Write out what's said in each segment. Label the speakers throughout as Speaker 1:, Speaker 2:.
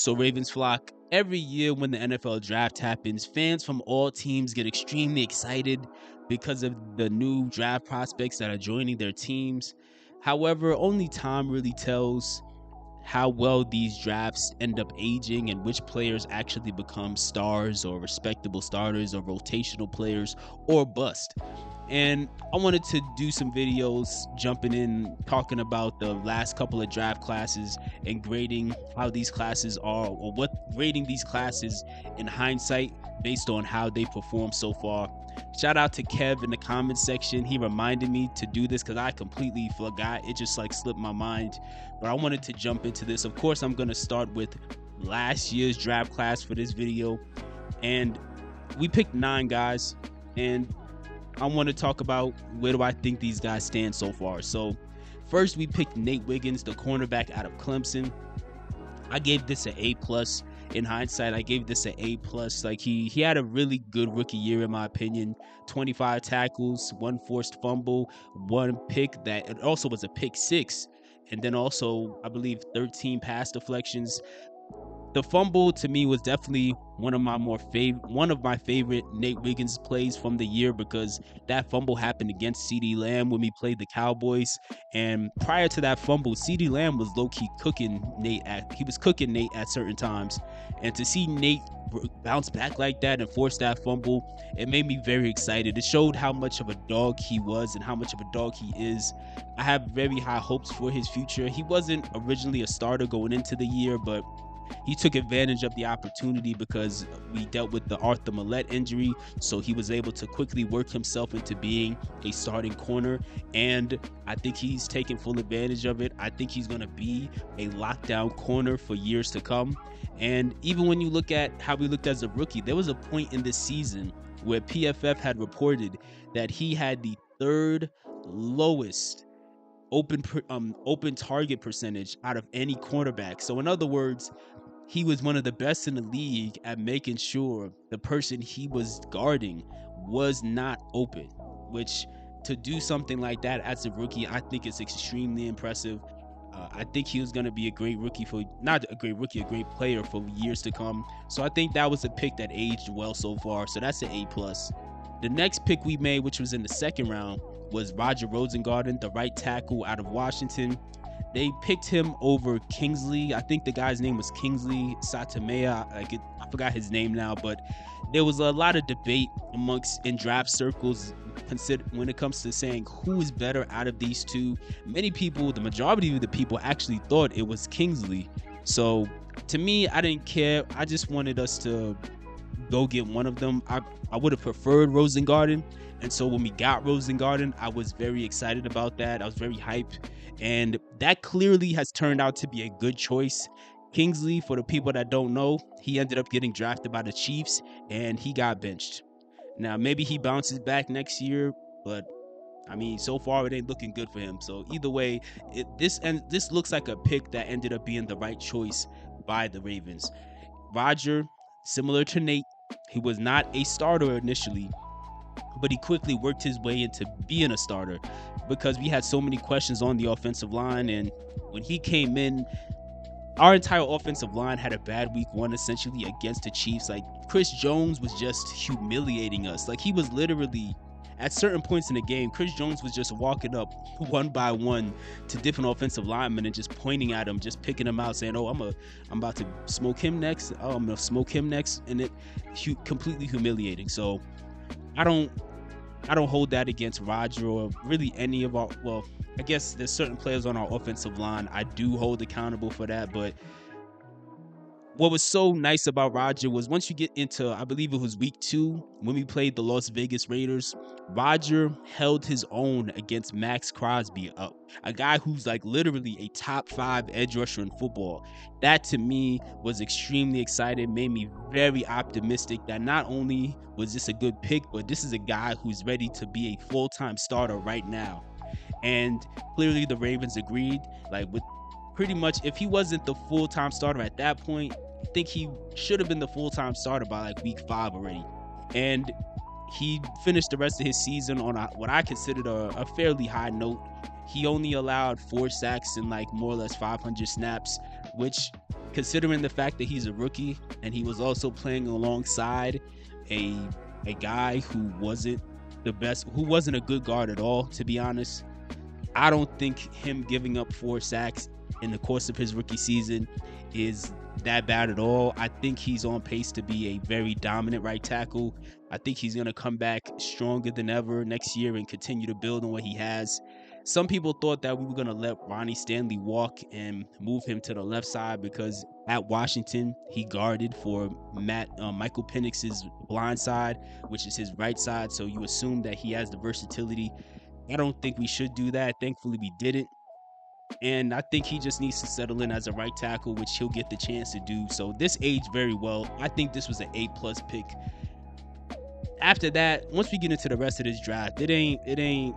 Speaker 1: So Ravens flock, every year when the NFL draft happens, fans from all teams get extremely excited because of the new draft prospects that are joining their teams. However, only time really tells how well these drafts end up aging and which players actually become stars or respectable starters or rotational players or bust. And I wanted to do some videos jumping in talking about the last couple of draft classes and grading how these classes are, or what grading these classes in hindsight based on how they perform so far. Shout out to Kev in the comments section. He reminded me to do this because I completely forgot. It just like slipped my mind. But I wanted to jump into this. Of course, I'm going to start with last year's draft class for this video. And we picked 9 guys. And I want to talk about where do I think these guys stand so far. So first, we picked Nate Wiggins, the cornerback out of Clemson. I gave this an A+. In hindsight, I gave this an A+. Like he had a really good rookie year in my opinion. 25 tackles, 1 forced fumble, 1 pick that it also was a pick 6, and then also I believe 13 pass deflections. The fumble to me was definitely one of my favorite Nate Wiggins plays from the year, because that fumble happened against CeeDee Lamb when we played the Cowboys. And prior to that fumble, CeeDee Lamb was low-key cooking Nate at certain times. And to see Nate bounce back like that and force that fumble, it made me very excited. It showed how much of a dog he was and how much of a dog he is. I have very high hopes for his future. He wasn't originally a starter going into the year, but he took advantage of the opportunity because we dealt with the Arthur Millette injury, so he was able to quickly work himself into being a starting corner, and I think he's taken full advantage of it. I think he's going to be a lockdown corner for years to come. And even when you look at how he looked as a rookie, there was a point in this season where PFF had reported that he had the 3rd lowest open target percentage out of any cornerback. So in other words, he was one of the best in the league at making sure the person he was guarding was not open, which, to do something like that as a rookie, I think is extremely impressive. I think he was going to be a great rookie a great player for years to come. So I think that was a pick that aged well so far. So that's an A+. The next pick we made, which was in the 2nd round, was Roger Rosengarten, the right tackle out of Washington. They picked him over Kingsley. I think the guy's name was Kingsley Satamea. I forgot his name now, but there was a lot of debate in draft circles when it comes to saying who is better out of these two. Many people, the majority of the people, actually thought it was Kingsley. So to me, I didn't care. I just wanted us to go get one of them. I would have preferred Rosengarten, and so when we got Rosengarten, I was very excited about that. I was very hyped, and that clearly has turned out to be a good choice. Kingsley, for the people that don't know, he ended up getting drafted by the Chiefs, and he got benched. Now, maybe he bounces back next year, but I mean, so far it ain't looking good for him. So either way, this looks like a pick that ended up being the right choice by the Ravens. Roger, similar to Nate, he was not a starter initially, but he quickly worked his way into being a starter because we had so many questions on the offensive line. And when he came in, our entire offensive line had a bad week 1 essentially against the Chiefs. Like, Chris Jones was just humiliating us. Like, he was literally, at certain points in the game, Chris Jones was just walking up one by one to different offensive linemen and just pointing at them, just picking them out, saying, "Oh, I'm about to smoke him next. Oh, I'm gonna smoke him next," and it completely humiliating. So I don't hold that against Roger or really any of our. Well, I guess there's certain players on our offensive line I do hold accountable for that, but what was so nice about Roger was once you get into, I believe it was week 2 when we played the Las Vegas Raiders, Roger held his own against Max Crosby, a guy who's like literally a top 5 edge rusher in football. That to me was extremely exciting, made me very optimistic that not only was this a good pick, but this is a guy who's ready to be a full-time starter right now. And clearly the Ravens agreed. Like, with pretty much, if he wasn't the full-time starter at that point, I think he should have been the full-time starter by like week 5 already. And he finished the rest of his season on what I considered a fairly high note. He only allowed 4 sacks and like more or less 500 snaps. which, considering the fact that he's a rookie and he was also playing alongside a a guy who wasn't the best, who wasn't a good guard at all, to be honest, I don't think him giving up 4 sacks in the course of his rookie season is that bad at all. I think he's on pace to be a very dominant right tackle. I think he's going to come back stronger than ever next year and continue to build on what he has. Some people thought that we were going to let Ronnie Stanley walk and move him to the left side because at Washington, he guarded for Michael Penix's blind side, which is his right side. So you assume that he has the versatility. I don't think we should do that. Thankfully, we didn't. And I think he just needs to settle in as a right tackle, which he'll get the chance to do. So this aged very well. I think this was an A+ pick. After that, once we get into the rest of this draft, it ain't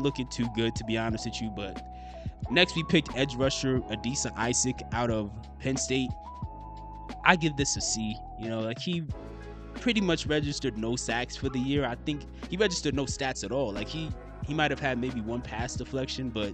Speaker 1: looking too good, to be honest with you. But next we picked edge rusher Adisa Isaac out of Penn State. I give this a C. Like, he pretty much registered no sacks for the year. I think he registered no stats at all. Like, he might have had maybe 1 pass deflection, but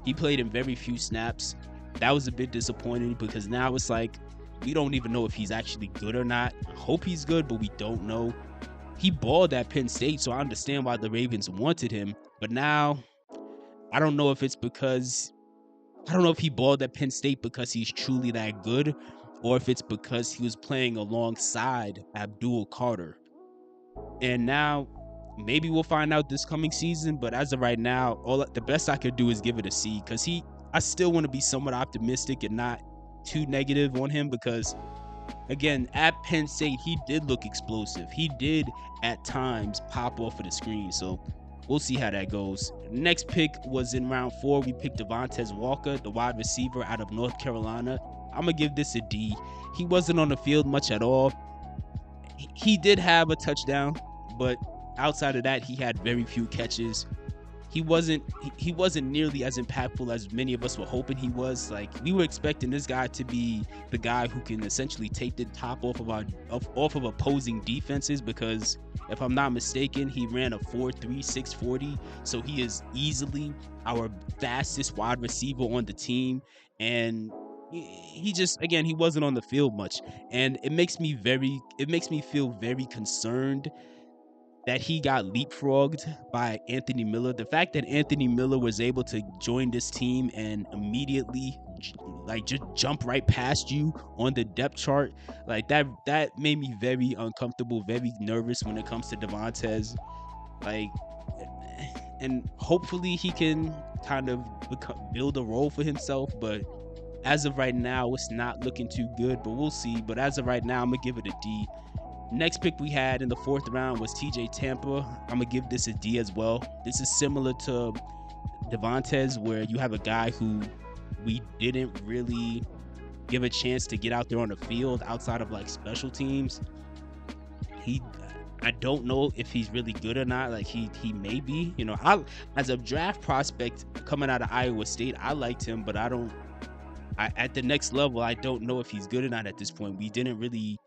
Speaker 1: he played in very few snaps. That was a bit disappointing because now it's like we don't even know if he's actually good or not. I hope he's good, but we don't know. He balled at Penn State, so I understand why the Ravens wanted him. But now, I don't know if he balled at Penn State because he's truly that good, or if it's because he was playing alongside Abdul Carter. And now, maybe we'll find out this coming season, but as of right now, the best I could do is give it a C, because I still want to be somewhat optimistic and not too negative on him, because again, at Penn State, he did look explosive. He did at times pop off of the screen, so we'll see how that goes. Next pick was in round 4. We picked Devontae Walker, the wide receiver out of North Carolina. I'm going to give this a D. He wasn't on the field much at all. He did have a touchdown, but outside of that, he had very few catches. He wasn't nearly as impactful as many of us were hoping he was. Like, we were expecting this guy to be the guy who can essentially take the top off of opposing defenses, because if I'm not mistaken, he ran a 4.3 640, so he is easily our fastest wide receiver on the team. And he just, again, he wasn't on the field much, and it makes me feel very concerned that he got leapfrogged by Anthony Miller. The fact that Anthony Miller was able to join this team and immediately just jump right past you on the depth chart, like that made me very uncomfortable, very nervous when it comes to Devontae. Like, and hopefully he can kind of build a role for himself, but as of right now, it's not looking too good, but we'll see. But as of right now, I'm gonna give it a D. Next pick we had in the 4th round was TJ Tampa. I'm going to give this a D as well. This is similar to Devontae, where you have a guy who we didn't really give a chance to get out there on the field outside of like special teams. I don't know if he's really good or not. Like, he may be. As a draft prospect coming out of Iowa State, I liked him, but at the next level, I don't know if he's good or not at this point. We didn't really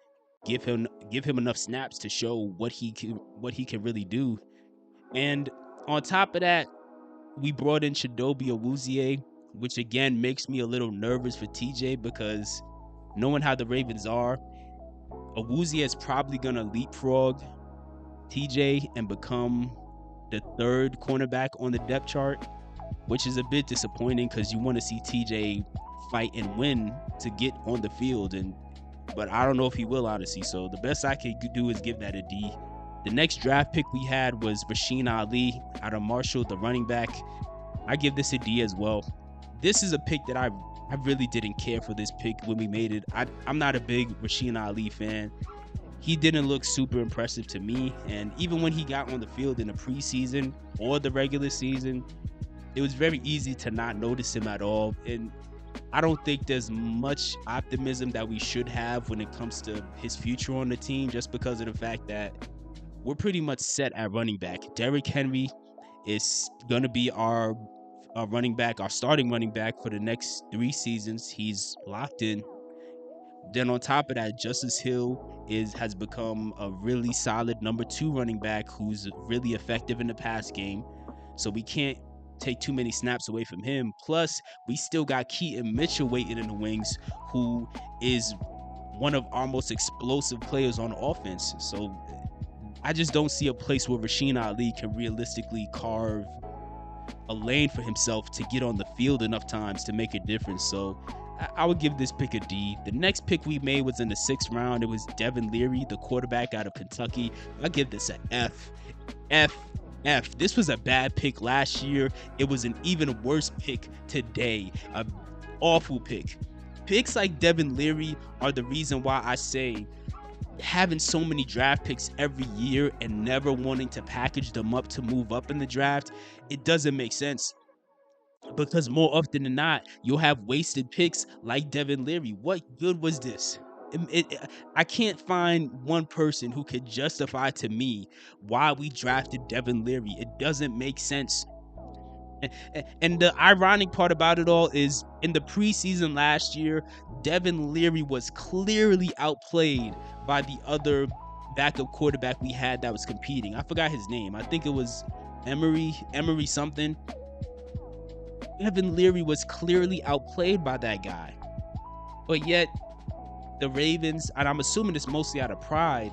Speaker 1: give him enough snaps to show what he can really do. And on top of that, we brought in Chidobe Awuzie, which again makes me a little nervous for TJ, because knowing how the Ravens are, Awuzie is probably gonna leapfrog TJ and become the 3rd cornerback on the depth chart, which is a bit disappointing because you want to see TJ fight and win to get on the field, but I don't know if he will, honestly. So the best I could do is give that a D. The next draft pick we had was Rasheen Ali out of Marshall, the running back. I give this a D as well. This is a pick that I really didn't care for this pick when we made it. I'm not a big Rasheen Ali fan. He didn't look super impressive to me, and even when he got on the field in the preseason or the regular season, it was very easy to not notice him at all. And I don't think there's much optimism that we should have when it comes to his future on the team, just because of the fact that we're pretty much set at running back. Derrick Henry is going to be our running back, our starting running back for the next 3 seasons. He's locked in. Then on top of that, Justice Hill has become a really solid number 2 running back who's really effective in the pass game. So we can't take too many snaps away from him. Plus, we still got Keaton Mitchell waiting in the wings, who is one of our most explosive players on offense. So I just don't see a place where Rasheen Ali can realistically carve a lane for himself to get on the field enough times to make a difference. So I would give this pick a D. The next pick we made was in the 6th round. It was Devin Leary, the quarterback out of Kentucky. I give this an F. F. F. This was a bad pick last year. It was an even worse pick today. An awful pick. Picks like Devin Leary are the reason why I say having so many draft picks every year and never wanting to package them up to move up in the draft, it doesn't make sense. Because more often than not, you'll have wasted picks like Devin Leary. What good was this? I can't find one person who could justify to me why we drafted Devin Leary. It doesn't make sense. And the ironic part about it all is in the preseason last year, Devin Leary was clearly outplayed by the other backup quarterback we had that was competing. I forgot his name. I think it was Emery something. Devin Leary was clearly outplayed by that guy. But yet, the Ravens, and I'm assuming it's mostly out of pride,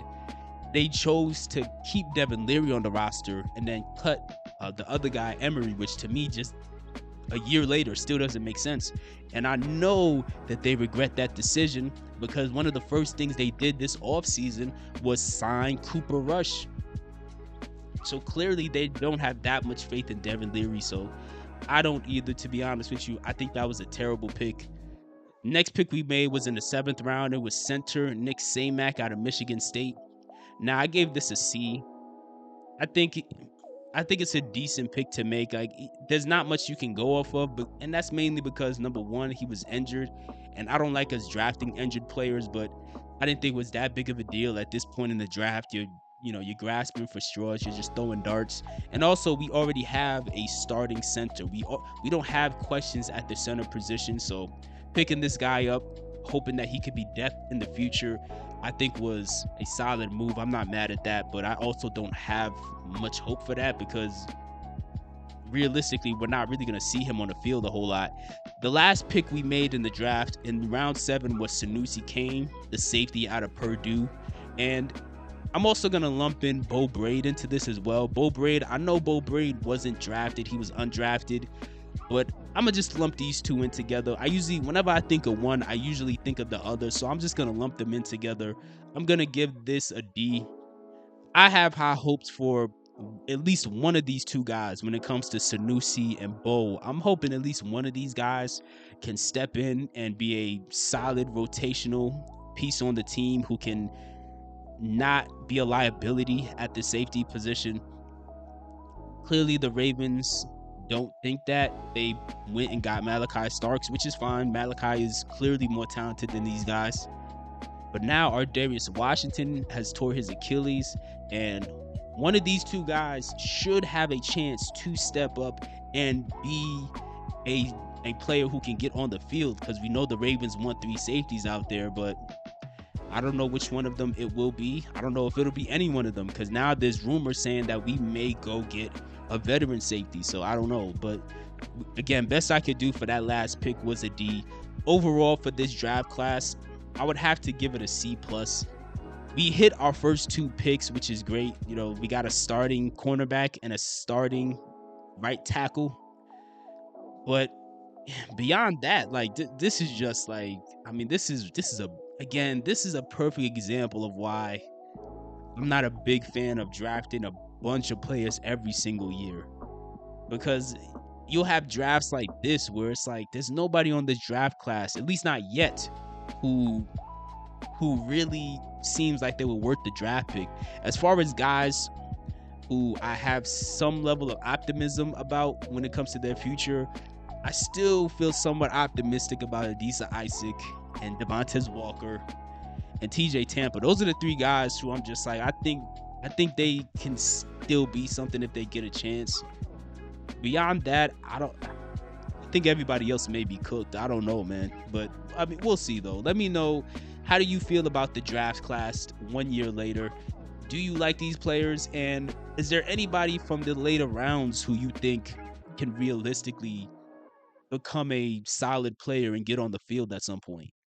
Speaker 1: they chose to keep Devin Leary on the roster and then cut the other guy, Emery, which to me just a year later still doesn't make sense. And I know that they regret that decision because one of the first things they did this offseason was sign Cooper Rush. So clearly they don't have that much faith in Devin Leary. So I don't either, to be honest with you. I think that was a terrible pick. Next pick we made was in the 7th round. It was center Nick Samac out of Michigan State. Now I gave this a C. I think it's a decent pick to make. Like, there's not much you can go off of, and that's mainly because number one, he was injured, and I don't like us drafting injured players, but I didn't think it was that big of a deal at this point in the draft. You're grasping for straws. You're just throwing darts. And also, we already have a starting center. We don't have questions at the center position, so picking this guy up, hoping that he could be depth in the future, I think was a solid move. I'm not mad at that, but I also don't have much hope for that because realistically, we're not really going to see him on the field a whole lot. The last pick we made in the draft in round 7 was Sanusi Kane, the safety out of Purdue. And I'm also going to lump in Bo Braid into this as well. I know Bo Braid wasn't drafted. He was undrafted. But I'm going to just lump these two in together. Whenever I think of one, I usually think of the other. So I'm just going to lump them in together. I'm going to give this a D. I have high hopes for at least one of these two guys when it comes to Sanusi and Bo. I'm hoping at least one of these guys can step in and be a solid rotational piece on the team who can not be a liability at the safety position. Clearly, the Ravens don't think that. They went and got Malachi Starks, which is fine. Malachi is clearly more talented than these guys. But now Ardarius Washington has tore his Achilles, and one of these two guys should have a chance to step up and be a player who can get on the field, because we know the Ravens want 3 safeties out there, but I don't know which one of them it will be. I don't know if it'll be any one of them, because now there's rumors saying that we may go get a veteran safety, so I don't know. But again, best I could do for that last pick was a D. Overall for this draft class, I would have to give it a C+. We hit our first 2 picks, which is great. We got a starting cornerback and a starting right tackle. But beyond that, this is just this is a perfect example of why I'm not a big fan of drafting a bunch of players every single year, because you'll have drafts like this where it's like there's nobody on this draft class, at least not yet, who really seems like they were worth the draft pick. As far as guys who I have some level of optimism about when it comes to their future, I still feel somewhat optimistic about Adisa Isaac and Devontae Walker and TJ Tampa. Those are the 3 guys who I'm just like, I think they can still be something if they get a chance. Beyond that, I think everybody else may be cooked. I don't know, man. But we'll see though. Let me know, how do you feel about the draft class 1 year later? Do you like these players? And is there anybody from the later rounds who you think can realistically become a solid player and get on the field at some point.